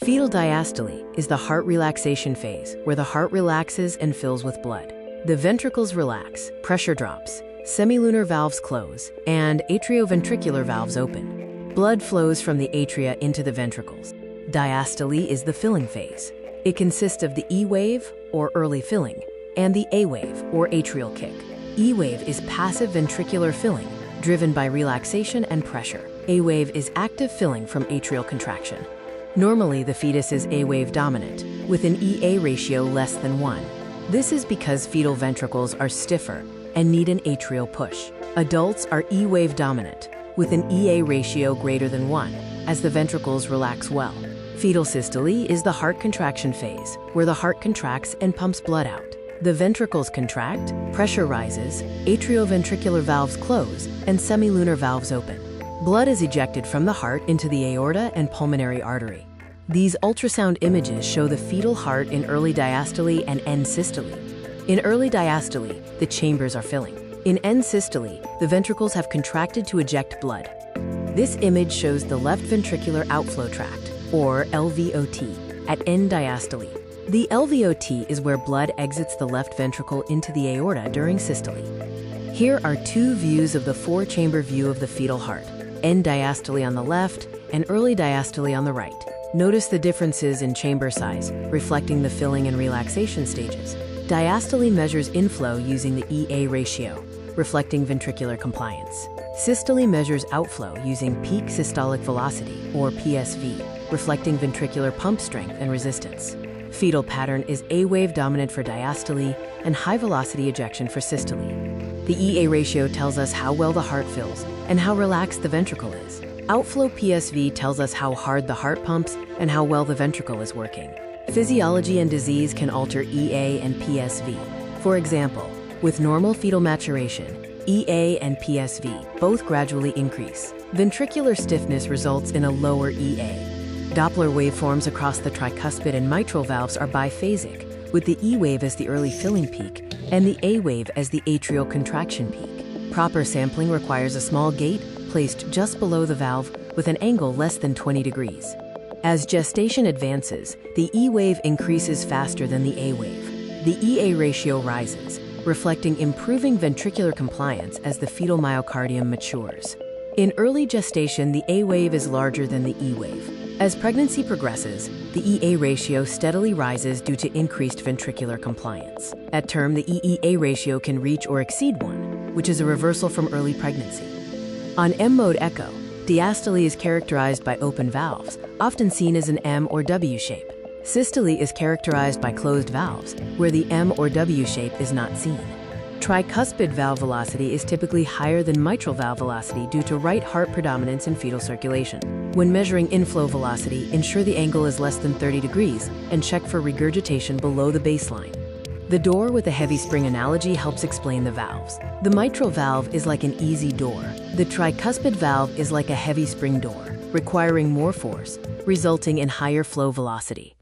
Fetal diastole is the heart relaxation phase where the heart relaxes and fills with blood. The ventricles relax, pressure drops, semilunar valves close, and atrioventricular valves open. Blood flows from the atria into the ventricles. Diastole is the filling phase. It consists of the E wave, or early filling, and the A wave, or atrial kick. E wave is passive ventricular filling, driven by relaxation and pressure. A wave is active filling from atrial contraction. Normally, the fetus is A wave dominant, with an EA ratio less than 1. This is because fetal ventricles are stiffer and need an atrial push. Adults are E wave dominant, with an EA ratio greater than 1, as the ventricles relax well. Fetal systole is the heart contraction phase, where the heart contracts and pumps blood out. The ventricles contract, pressure rises, atrioventricular valves close, and semilunar valves open. Blood is ejected from the heart into the aorta and pulmonary artery. These ultrasound images show the fetal heart in early diastole and end systole. In early diastole, the chambers are filling. In end systole, the ventricles have contracted to eject blood. This image shows the left ventricular outflow tract, or LVOT, at end diastole. The LVOT is where blood exits the left ventricle into the aorta during systole. Here are two views of the four-chamber view of the fetal heart, end diastole on the left and early diastole on the right. Notice the differences in chamber size, reflecting the filling and relaxation stages. Diastole measures inflow using the EA ratio, reflecting ventricular compliance. Systole measures outflow using peak systolic velocity, or PSV, reflecting ventricular pump strength and resistance. Fetal pattern is A wave dominant for diastole and high velocity ejection for systole. The EA ratio tells us how well the heart fills and how relaxed the ventricle is. Outflow PSV tells us how hard the heart pumps and how well the ventricle is working. Physiology and disease can alter EA and PSV. For example, with normal fetal maturation, EA and PSV both gradually increase. Ventricular stiffness results in a lower EA. Doppler waveforms across the tricuspid and mitral valves are biphasic, with the E wave as the early filling peak and the A wave as the atrial contraction peak. Proper sampling requires a small gate placed just below the valve with an angle less than 20 degrees. As gestation advances, the E wave increases faster than the A wave. The EA ratio rises, reflecting improving ventricular compliance as the fetal myocardium matures. In early gestation, the A wave is larger than the E wave. As pregnancy progresses, the EA ratio steadily rises due to increased ventricular compliance. At term, the EEA ratio can reach or exceed 1, which is a reversal from early pregnancy. On M-mode echo, diastole is characterized by open valves, often seen as an M or W shape. Systole is characterized by closed valves, where the M or W shape is not seen. Tricuspid valve velocity is typically higher than mitral valve velocity due to right heart predominance in fetal circulation. When measuring inflow velocity, ensure the angle is less than 30 degrees and check for regurgitation below the baseline. The door with a heavy spring analogy helps explain the valves. The mitral valve is like an easy door. The tricuspid valve is like a heavy spring door, requiring more force, resulting in higher flow velocity.